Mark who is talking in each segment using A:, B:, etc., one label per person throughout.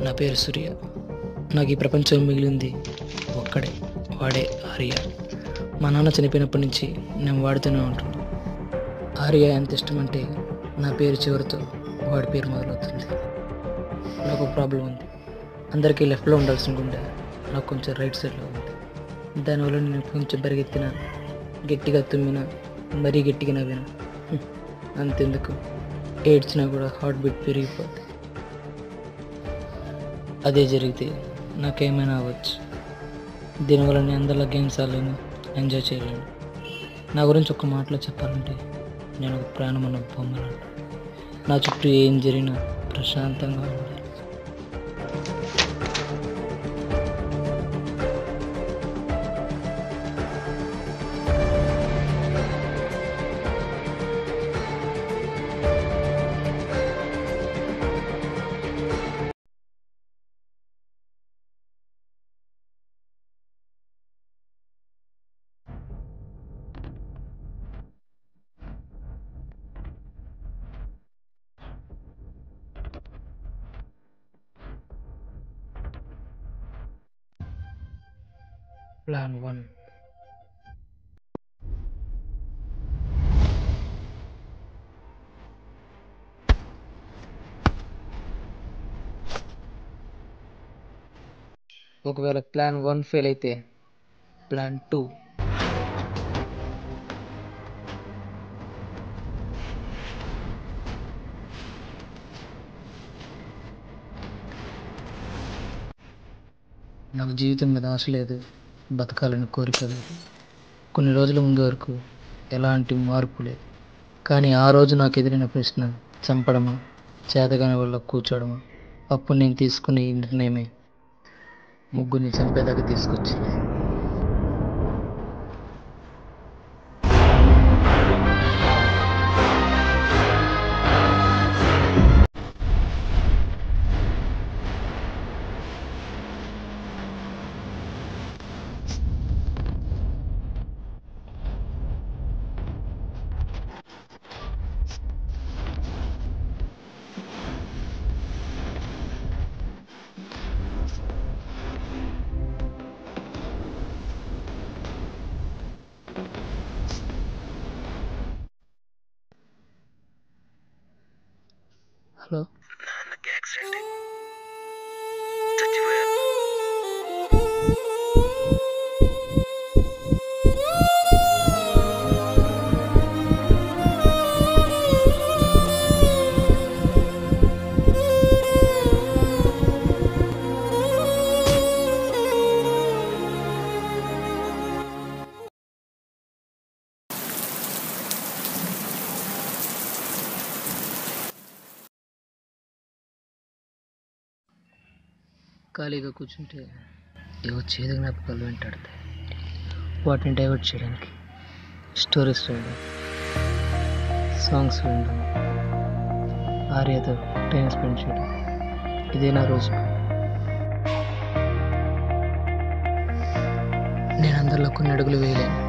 A: నా పేరు సూర్య. నాకు ఈ ప్రపంచం మిగిలింది ఒక్కడే, వాడే ఆర్య. మా నాన్న చనిపోయినప్పటి నుంచి నేను వాడితోనే ఉంటున్నాను. ఆర్య ఎంత ఇష్టం అంటే నా పేరు చివరితో వాడి పేరు మొదలవుతుంది. నాకు ఒక ప్రాబ్లం ఉంది. అందరికీ లెఫ్ట్లో ఉండాల్సిన గుండె నాకు కొంచెం రైట్ సైడ్లో ఉంది. దానివల్ల నేను కొంచెం పరిగెత్తిన, గట్టిగా తుమ్మిన, మరీ గట్టిగా నవ్విన, అంతెందుకు ఏడ్చినా కూడా హార్ట్ బీట్ పెరిగిపోద్ది. అదే జరిగితే నాకేమైనా అవ్వచ్చు. దీనివల్ల నేను అందరిలో గేమ్స్ ఆడలేను, ఎంజాయ్ చేయలేను. నా గురించి ఒక్క మాటలో చెప్పాలంటే నేను ఒక ప్రాణం అన్న బొమ్మలాంటి. నా చుట్టూ ఏం జరిగినా ప్రశాంతంగా ఉండాలి. ప్లాన్ 1. ఒకవేళ ప్లాన్ 1 ఫెయిల్ అయితే ప్లాన్ 2. నాకు జీవితం మీద ఆశ లేదు, బతకాలని కోరిక లేదు. కొన్ని రోజుల ముందు వరకు ఎలాంటి మార్పు లేదు. కానీ ఆ రోజు నాకు ఎదురైన ప్రశ్న చంపడమా, చేతగాని వల్ల కూర్చోడమా. అప్పుడు నేను తీసుకునే ఈ నిర్ణయమే ముగ్గురిని చంపేదాకా తీసుకొచ్చింది. హలో,
B: నాన్నకి యాక్సిడెంట్ చచ్చిపోయారు.
A: ఖాళీగా కూర్చుంటే ఏవో చేదు జ్ఞాపకాలు వెంటాడతాయి. వాటిని డైవర్ట్ చేయడానికి స్టోరీస్ రాయడం, సాంగ్స్ వినడం, ఆర్యతో టైం స్పెండ్ చేయడం, ఇదే నా రోజు. నేను అందరిలో కొన్ని అడుగులు వేయలేను.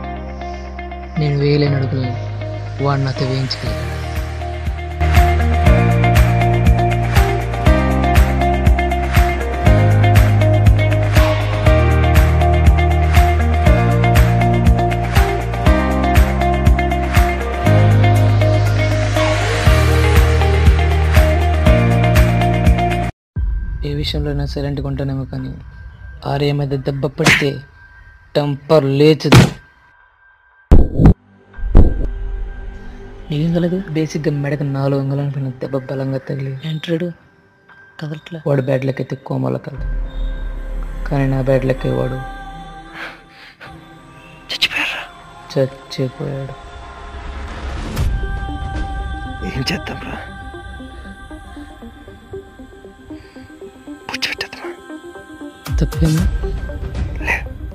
A: నేను వేయలేని అడుగుల్ని వాడు నాతో వేయించగలిగాడు. ఏ విషయంలోనైనా సైలెంట్గా ఉంటానేమో, కానీ ఆర్య మీద దెబ్బ పడితే టెంపర్ లేచదు. నీకేం కలదు? బేసిక్గా మెడకు 4 అంగుళాల పైన దెబ్బ బలంగా తగిలి ఎంట్రాడు కదలట్లా. వాడు బ్యాడ్ లెక్క అయితే కోమలో కలదు, కానీ నా బ్యాడ్ లెక్క వాడు చచ్చిపోయాడు.
B: ఏం చేద్దాం రా?
A: తప్పేమో.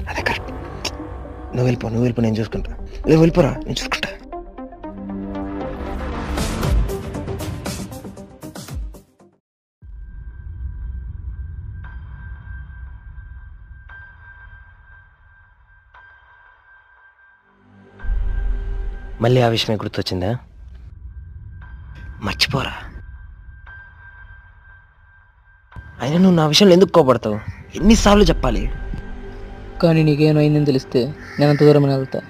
B: అదే కరెక్ట్. నువ్వు వెళ్ళిపో, నేను చూసుకుంటా. వెళ్ళిపోరా, నేను చూసుకుంటా. మళ్ళీ ఆ విషయమే గుర్తొచ్చిందా? మర్చిపోరా. అయినా నువ్వు నా విషయంలో ఎందుకు కోపడతావు? ఎన్నిసార్లు చెప్పాలి?
A: కానీ నీకేమైందని తెలిస్తే నేను అంత దూరం వెళ్తా.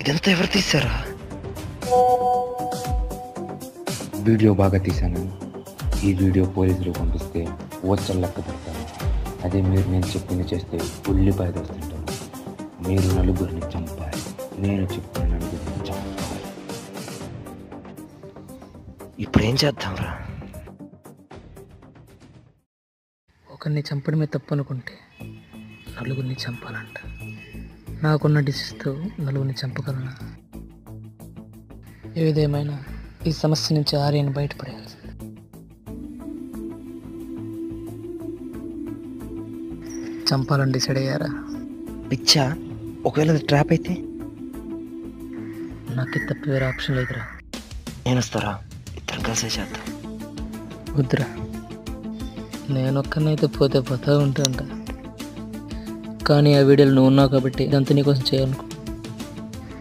B: ఇదంతా ఎవరు తీశారా?
C: వీడియో బాగా తీశాను. ఈ వీడియో పోలీసులు పంపిస్తే వచ్చలు లెక్క పెడతాను. అదే మీరు నేను చెప్పింది చేస్తే ఉల్లిపాయ దోస్తుంటాను. మీరు నలుగురిని చంపాలి, నేను చెప్పిన నలుగురిని చంపాలి.
B: ఇప్పుడు ఏం చేద్దాంరా?
A: ఒకరిని చంపడమే తప్పు అనుకుంటే నలుగురిని చంపాలంట. నాకున్న డిసీజ్తో నలుగురిని చంపగలనా? ఏదేమైనా ఈ సమస్య నుంచి ఆర్యని బయటపడేయాలి. చంపాలని డిసైడ్ అయ్యారా?
B: పిచ్చా, ఒకవేళ అది ట్రాప్ అయితే?
A: నాకు తప్ప వేరే ఆప్షన్ లేదురా.
B: నేను వస్తారా? ఇద్దరం కలిసే చేద్దాం.
A: వద్దురా, నేను ఒక్కనైతే పోతా ఉంటా. కానీ ఆ వీడియోలో నువ్వు ఉన్నావు కాబట్టి ఇదంతా నీకోసం చేయాలనుకో.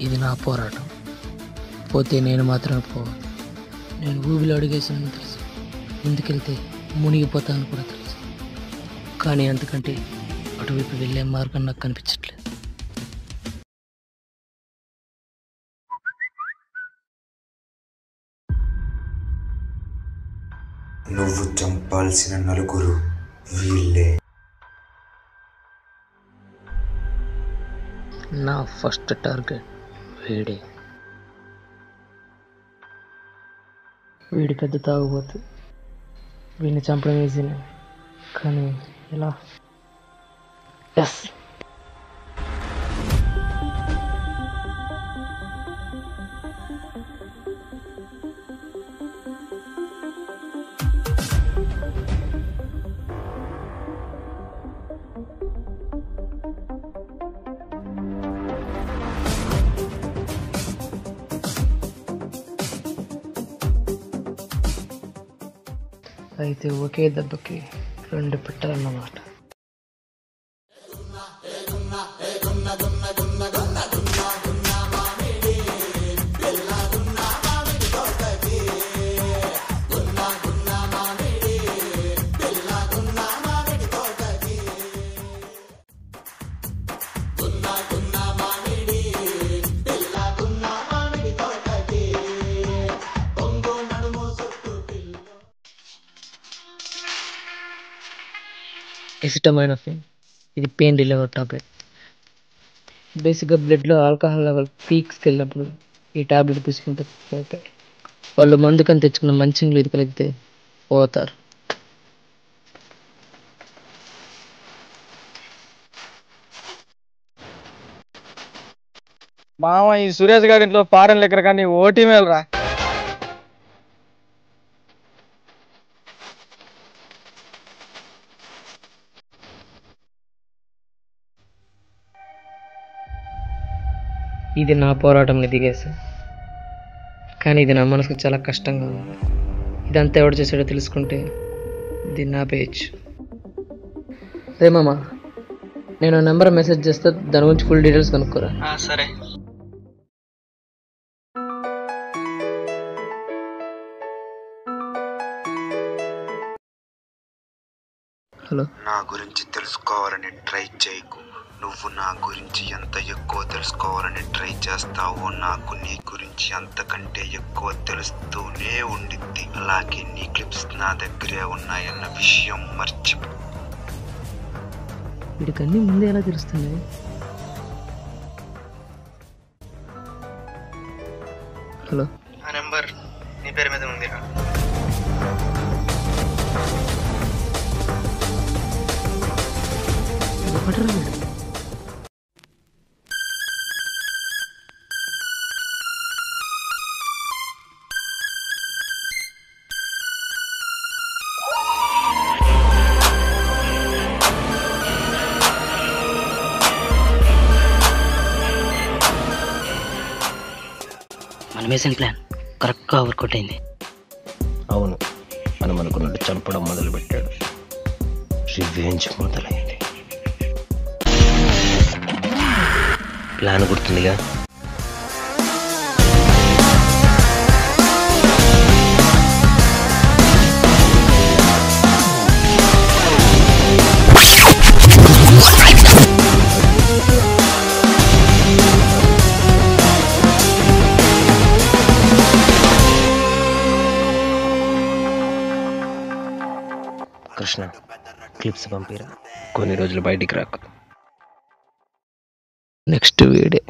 A: ఇది నా పోరాటం. పోతే నేను మాత్రమే పోవాలి. నేను ఊబిలో అడిగేసానని తెలుసు, ముందుకెళ్తే మునిగిపోతానని కూడా తెలుసు. కానీ అంతకంటే అటువైపు వెళ్ళే మార్గం నాకు కనిపించట్లేదు.
C: నువ్వు చంపాల్సిన నలుగురు వీళ్ళే.
A: నా ఫస్ట్ టార్గెట్ వీడి పెద్ద తాగుబోతు. వీడిని చంపడం ఈజీనే, కానీ ఎలా? ఎస్, అయితే ఒకే దెబ్బకి 2 పెట్టాలన్నమాట. ఎసిటమైనోఫెన్, ఇది పెయిన్ రిలీవర్ టాబ్లెట్. బేసిక్గా బ్లడ్లో ఆల్కహాల్ లెవెల్ పీక్స్కి వెళ్ళినప్పుడు ఈ టాబ్లెట్ తీసుకుంటే పోతాయి. వాళ్ళు మందుకని తెచ్చుకున్న మంచినీళ్ళు ఇది కలిగితే పోతారు.
D: మామ, ఈ సురేష్ గారి ఇంట్లో ఫారెన్ లెక్కర్ కానీ ఓటీ మేలరా.
A: ఇది నా పోరాటంని దిగేసా, కానీ ఇది నా మనసుకు చాలా కష్టంగా ఉంది. ఇదంతా ఎవడు చేసాడో తెలుసుకుంటే దీన్ని ఆపేయచ్చు. రే మామ, నేను నెంబర్ మెసేజ్ చేస్తా, దాని గురించి ఫుల్ డీటెయిల్స్ కనుక్కోరా.
D: సరే.
A: హలో.
C: నా గురించి తెలుసుకోవాలని ట్రై చేయకు. నువ్వు నా గురించి ఎంత ఎక్కువ తెలుసుకోవాలని ట్రై చేస్తావో నాకు నీ గురించి అంతకంటే ఎక్కువ తెలుస్తూనే ఉండిద్ది. అలాగే నీ క్లిప్స్ నా దగ్గరే ఉన్నాయన్న విషయం మర్చిపో.
A: వీడికన్నీ ముందే ఎలా తెలుస్తుంది? హలో,
B: ఆ నెంబర్ నీ పేరు మీద ఉంది.
A: మనం వేసిన ప్లాన్ కరెక్ట్గా వర్కౌట్ అయింది.
B: అవును, మనం అనుకున్నట్టు చంపడం మొదలుపెట్టాడు. రివెంజ్ మొదలైంది. ప్లాన్ గుర్తుందిగా? కృష్ణ, క్లిప్స్ పంపిరా, కొన్ని రోజులు బయటికి రాకు.
A: నెక్స్ట్ వీడే.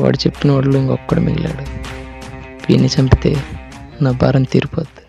A: వాడు చెప్పిన వాడిలో ఇంకొక్కడు మిగిలాడు. వీడిని చంపితే నా భారం తీరిపోద్ది.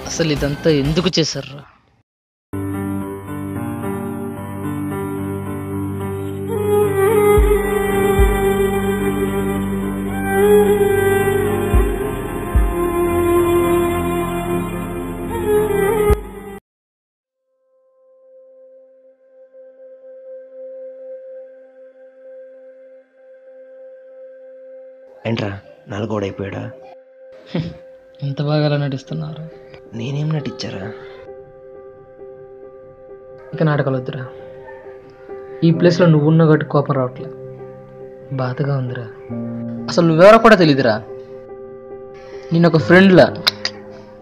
A: అసలు ఇదంతా ఎందుకు చేశారా?
B: ఏంట్రా నలుగోడైపోయాడా?
A: ఎంత బాగా నటిస్తున్నారు.
B: నేనేం నటించారా?
A: ఇక నాటకాలు వద్దురా. ఈ ప్లేస్లో నువ్వున్న గట్టి కోపం రావట్లే, బాధగా ఉందిరా. అసలు నువ్వెవరో కూడా తెలీదురా. నేను ఒక ఫ్రెండ్లా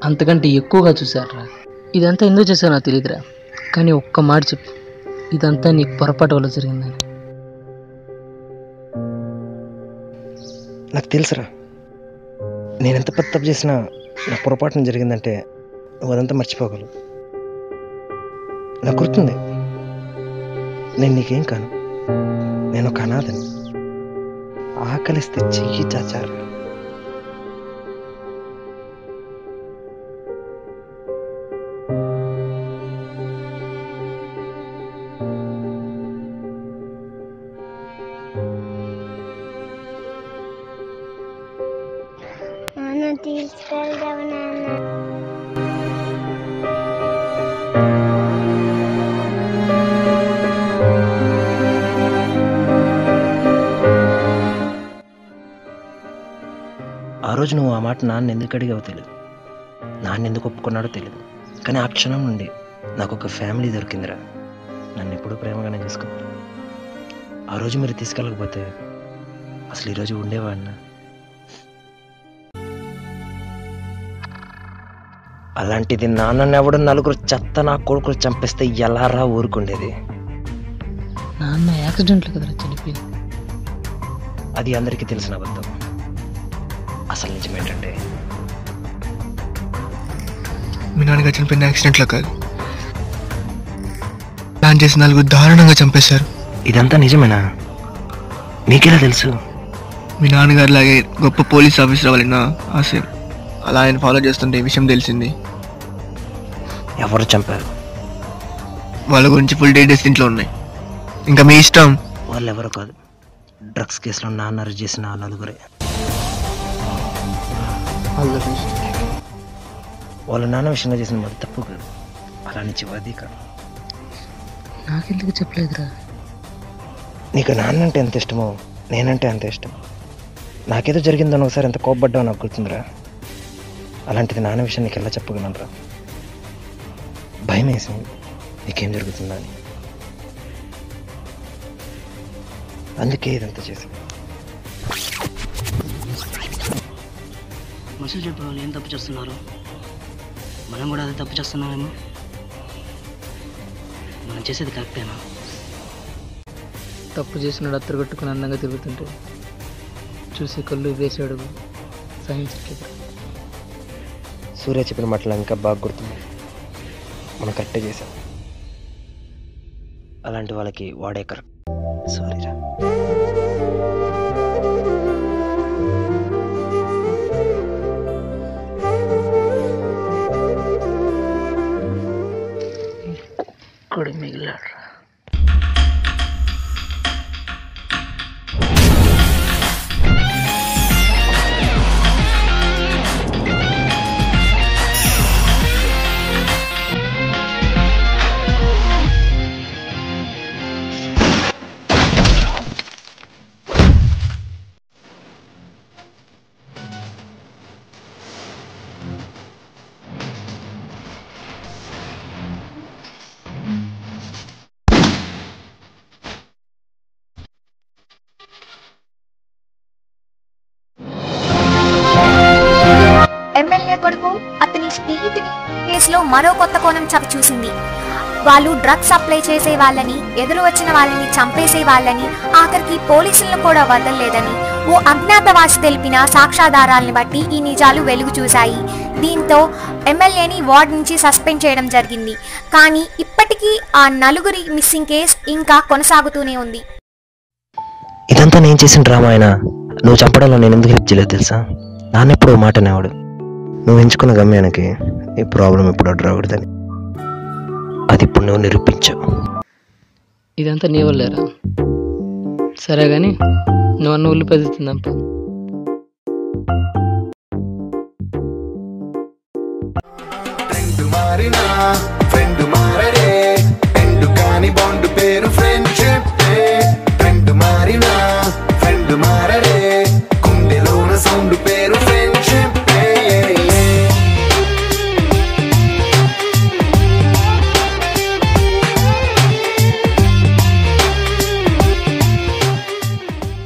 A: అంతకంటే ఎక్కువగా చూశారా. ఇదంతా ఎందుకు చేశానో నాకు తెలియదురా, కానీ ఒక్క మాట చెప్పు, ఇదంతా నీకు పొరపాటు వల్ల జరిగిందని.
B: నాకు తెలుసురా, నేనెంత పెద్ద తప్పు చేసినా నా పొరపాటున జరిగిందంటే నువ్వు అదంతా మర్చిపోగలవు. నాకు గుర్తుంది, నేను నీకేం కాను, నేను ఒక అనాథని. ఆకలిస్తే చెయ్యి చాచారు.
E: తీసుకెళ్దాం నాన్న.
B: ఆ రోజు నువ్వు ఆ మాట నాన్న ఎందుకు అడిగావో తెలియదు, నాన్న ఎందుకు ఒప్పుకున్నాడో తెలియదు, కానీ ఆ క్షణం నుండి నాకు ఒక ఫ్యామిలీ దొరికిందిరా. నన్ను ఎప్పుడూ ప్రేమగానే చూసుకున్నారు. ఆ రోజు మీరు తీసుకెళ్ళకపోతే అసలు ఈరోజు ఉండేవాడినా? అలాంటిది నాన్నని ఎవడు నలుగురు చెత్త నా కొడుకులు చంపేస్తే ఎలారా ఊరుకుండేది?
A: నాన్న యాక్సిడెంట్లు కదరా చనిపోయింది.
B: అది అందరికీ తెలిసిన అబద్ధం. అసలు నిజమేంటంటే
F: మీ నాన్నగారు చనిపోయిన యాక్సిడెంట్లో కాదు, ప్లాన్ చేసి నలుగురు దారుణంగా చంపేశారు.
B: ఇదంతా నిజమేనా? మీకెలా తెలుసు?
F: మీ నాన్నగారు లాగే గొప్ప పోలీస్ ఆఫీసర్ అవ్వాలన్న ఆశయం. అలా ఆయన ఫాలో చేస్తుంటే ఈ విషయం తెలిసింది.
B: ఎవరు చంపారు?
F: వాళ్ళ గురించి ఫుల్ డీటెయిల్స్ ఇంట్లో ఉన్నాయి. ఇంకా మీ ఇష్టం.
B: వాళ్ళు ఎవరు కాదు, డ్రగ్స్ కేసులో నాన్న అరెస్ట్ చేసిన ఆ నలుగురే. వాళ్ళ నాన్న విషయంలో చేసిన మరి తప్పు కాదు, అలా నుంచి అది కాదు.
A: నాకెందుకు చెప్పలేదురా?
B: నీకు నాన్న అంటే ఎంత ఇష్టమో నేనంటే అంత ఇష్టం. నాకేదో జరిగిందని ఒకసారి ఎంత కోప్పడ్డావు నాకు గుర్తుందిరా. అలాంటిది నాన్న విషయం నీకు ఎలా చెప్పగలనురా? భయం వేసింది నీకేం జరుగుతుందా అని, అందుకే ఇదంతా చేసింది.
A: మనుషులు చెప్పే వాళ్ళు ఏం తప్పు చేస్తున్నారు? మనం కూడా అదే తప్పు చేస్తున్నామేమో. మనం చేసేది కరెక్టేనా? తప్పు చేసినాడు అత్తరు కట్టుకుని అందంగా తిరుగుతుంటే చూసి కళ్ళు వేసి అడుగు సహించట్లేదు.
B: సూర్య చెప్పిన మాటలు ఇంకా బాగా గుర్తుంది. మనం కరెక్టే చేసాం. అలాంటి వాళ్ళకి వాడే కరెక్ట్. సారీరా.
A: కొడు మిగిలాడు.
G: ఎమ్మెల్యే కొడుకు అతని స్నేహితుడి కేసులో మరో కొత్త కోణం చూసింది. వాళ్ళు డ్రగ్స్ సప్లై చేసే వాళ్ళని, ఎదురు వచ్చిన వాళ్ళని చంపేసే వాళ్ళని, ఆఖరికి పోలీసులను కూడా వదలలేదని ఓ అజ్ఞాతవాసి తెలిపిన సాక్ష్యాధారాలను బట్టి ఈ నిజాలు వెలుగు చూశాయి. దీంతో ఎమ్మెల్యేని వార్డు నుంచి సస్పెండ్ చేయడం జరిగింది. కానీ ఇప్పటికీ ఆ నలుగురి మిస్సింగ్ కేసు ఇంకా కొనసాగుతూనే ఉంది.
B: ఇదంతా నేను చేసిన డ్రామా అయినా నువ్వు చంపడంలో నేను ఎందుకు హెల్ప్ చేయలేదు తెలుసా? నాన్నెప్పుడు మాట అనేవాడు, నువ్వు ఎంచుకున్న గమ్యానికి ఈ ప్రాబ్లం ఎప్పుడు అడ్డరాకూడదని. అది ఇప్పుడు నువ్వు నిరూపించావు.
A: ఇదంతా నీ వల్లేరా? సరే కానీ నువ్వు అన్న ఉల్లిపాయ తిందాంపా.